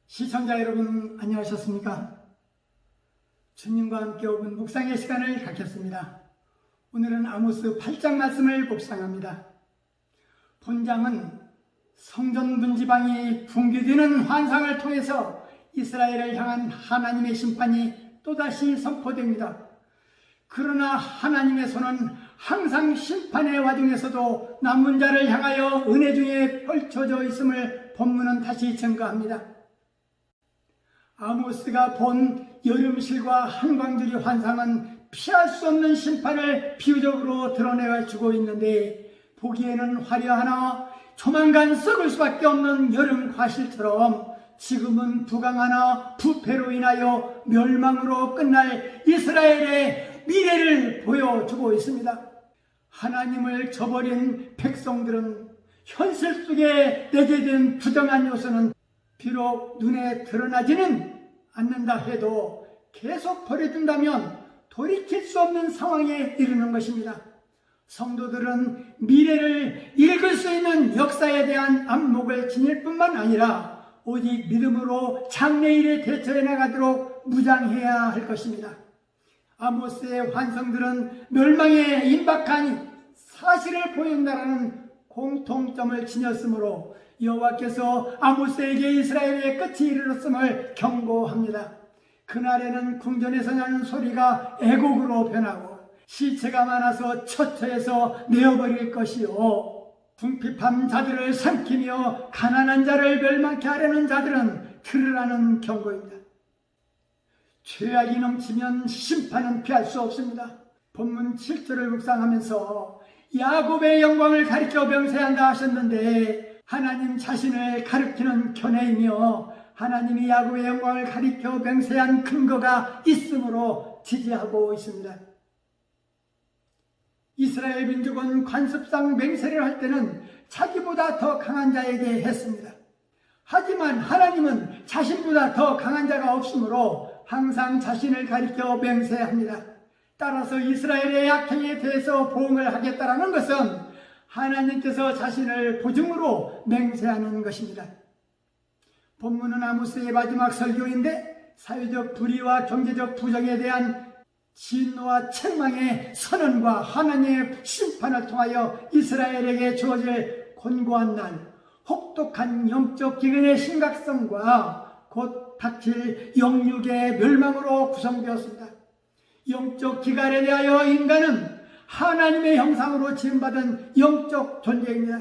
시청자 여러분, 안녕하셨습니까? 주님과 함께 5분 묵상의 시간을 갖겠습니다. 오늘은 아모스 8장 말씀을 묵상합니다. 본장은 성전 문지방이 붕괴되는 환상을 통해서 이스라엘을 향한 하나님의 심판이 또다시 선포됩니다. 그러나 하나님의 손은 항상 심판의 와중에서도 남은 자를 향하여 은혜 중에 펼쳐져 있음을 본문은 다시 증거합니다. 아모스가 본 여름실과 한광주리 환상은 피할 수 없는 심판을 비유적으로 드러내주고 있는데, 보기에는 화려하나 조만간 썩을 수밖에 없는 여름 과실처럼 지금은 부강하나 부패로 인하여 멸망으로 끝날 이스라엘의 미래를 보여주고 있습니다. 하나님을 저버린 백성들은 현실 속에 내재된 부정한 요소는 비록 눈에 드러나지는 않는다 해도 계속 버려둔다면 돌이킬 수 없는 상황에 이르는 것입니다. 성도들은 미래를 읽을 수 있는 역사에 대한 안목을 지닐 뿐만 아니라 오직 믿음으로 장래일에 대처해 나가도록 무장해야 할 것입니다. 아모스의 환상들은 멸망에 임박한 사실을 보인다는 공통점을 지녔으므로 여호와께서 아모스에게 이스라엘의 끝이 이르렀음을 경고합니다. 그날에는 궁전에서 나는 소리가 애곡으로 변하고 시체가 많아서 처처해서 내어버릴 것이요, 궁핍한 자들을 삼키며 가난한 자를 멸망케 하려는 자들은 들으라는 경고입니다. 죄악이 넘치면 심판은 피할 수 없습니다. 본문 7절을 묵상하면서 야곱의 영광을 가리켜 명세한다 하셨는데, 하나님 자신을 가리키는 견해이며 하나님이 야곱의 영광을 가리켜 명세한 근거가 있으므로 지지하고 있습니다. 이스라엘 민족은 관습상 맹세를 할 때는 자기보다 더 강한 자에게 했습니다. 하지만 하나님은 자신보다 더 강한 자가 없으므로 항상 자신을 가리켜 맹세합니다. 따라서 이스라엘의 약행에 대해서 보응을 하겠다는 것은 하나님께서 자신을 보증으로 맹세하는 것입니다. 본문은 아모스의 마지막 설교인데, 사회적 불의와 경제적 부정에 대한 진노와 책망의 선언과 하나님의 심판을 통하여 이스라엘에게 주어질 곤고한 날, 혹독한 영적 기근의 심각성과 곧 닥칠 영육의 멸망으로 구성되었습니다. 영적 기갈에 대하여 인간은 하나님의 형상으로 지음받은 영적 존재입니다.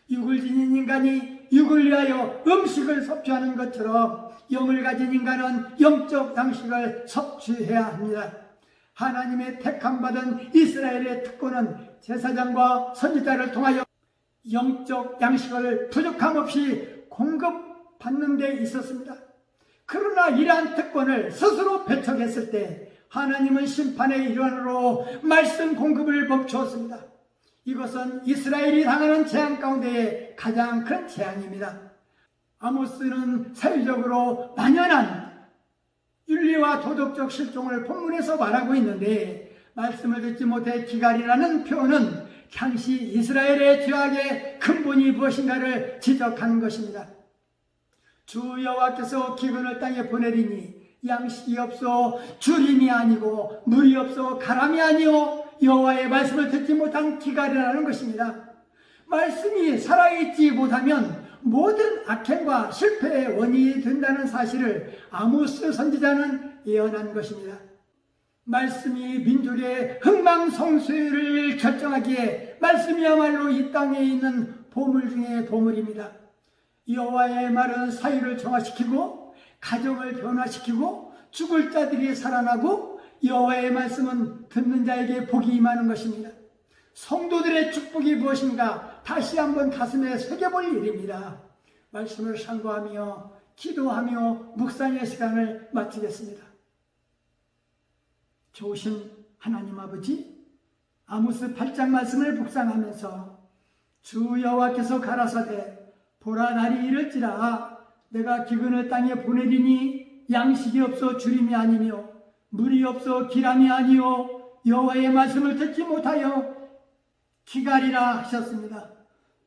육을 지닌 인간이 육을 위하여 음식을 섭취하는 것처럼 영을 가진 인간은 영적 양식을 섭취해야 합니다. 하나님의 택함받은 이스라엘의 특권은 제사장과 선지자를 통하여 영적 양식을 부족함 없이 공급받는 데 있었습니다. 그러나 이러한 특권을 스스로 배척했을 때 하나님은 심판의 일환으로 말씀 공급을 멈추었습니다. 이것은 이스라엘이 당하는 재앙 가운데의 가장 큰 재앙입니다. 아모스는 사회적으로 만연한 윤리와 도덕적 실종을 본문에서 말하고 있는데, 말씀을 듣지 못해 기갈이라는 표현은 당시 이스라엘의 죄악의 근본이 무엇인가를 지적하는 것입니다. 주 여호와께서 기근을 땅에 보내리니 양식이 없어 주림이 아니고 물이 없어 가람이 아니오, 여호와의 말씀을 듣지 못한 기갈이라는 것입니다. 말씀이 살아있지 못하면 모든 악행과 실패의 원인이 된다는 사실을 아모스 선지자는 예언한 것입니다. 말씀이 민족의 흥망성쇠를 결정하기에 말씀이야말로 이 땅에 있는 보물 중에 보물입니다. 여호와의 말은 사유를 정화시키고 가정을 변화시키고 죽을 자들이 살아나고, 여호와의 말씀은 듣는 자에게 복이 임하는 것입니다. 성도들의 축복이 무엇인가 다시 한번 가슴에 새겨볼 일입니다. 말씀을 상고하며 기도하며 묵상의 시간을 마치겠습니다. 좋으신 하나님 아버지, 아모스 8장 말씀을 묵상하면서 주 여호와께서 가라사대 보라 날이 이를지라 내가 기근을 땅에 보내리니 양식이 없어 주림이 아니며 물이 없어 기람이 아니요 여호와의 말씀을 듣지 못하여 기갈이라 하셨습니다.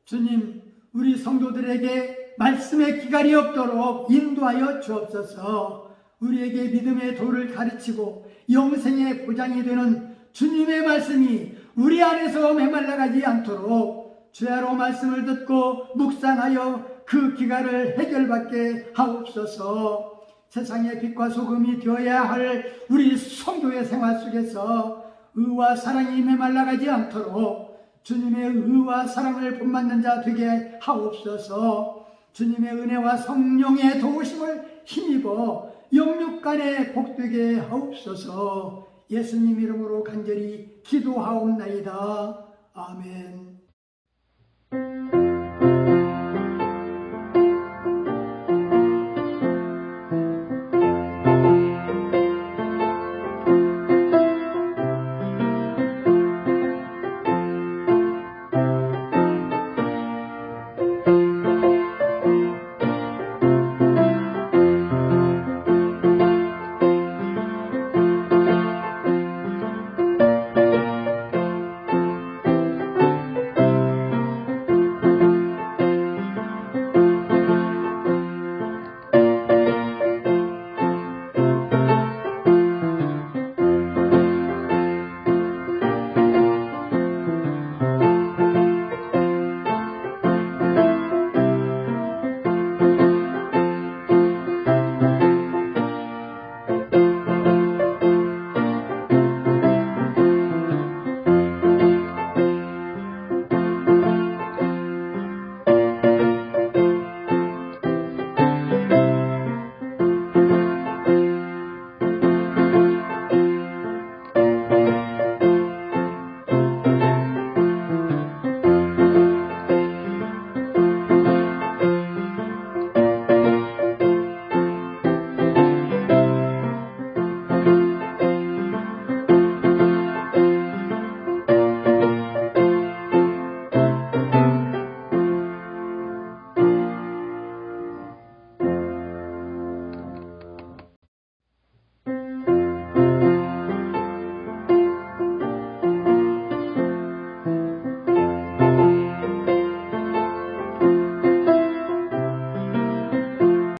주님, 우리 성도들에게 말씀의 기갈이 없도록 인도하여 주옵소서. 우리에게 믿음의 도를 가르치고 영생의 보장이 되는 주님의 말씀이 우리 안에서 메말라가지 않도록 주야로 말씀을 듣고 묵상하여 그 기갈을 해결받게 하옵소서. 세상의 빛과 소금이 되어야 할 우리 성도의 생활 속에서 의와 사랑이 메말라가지 않도록 주님의 의와 사랑을 본받는 자 되게 하옵소서. 주님의 은혜와 성령의 도우심을 힘입어 영육간에 복되게 하옵소서. 예수님 이름으로 간절히 기도하옵나이다. 아멘.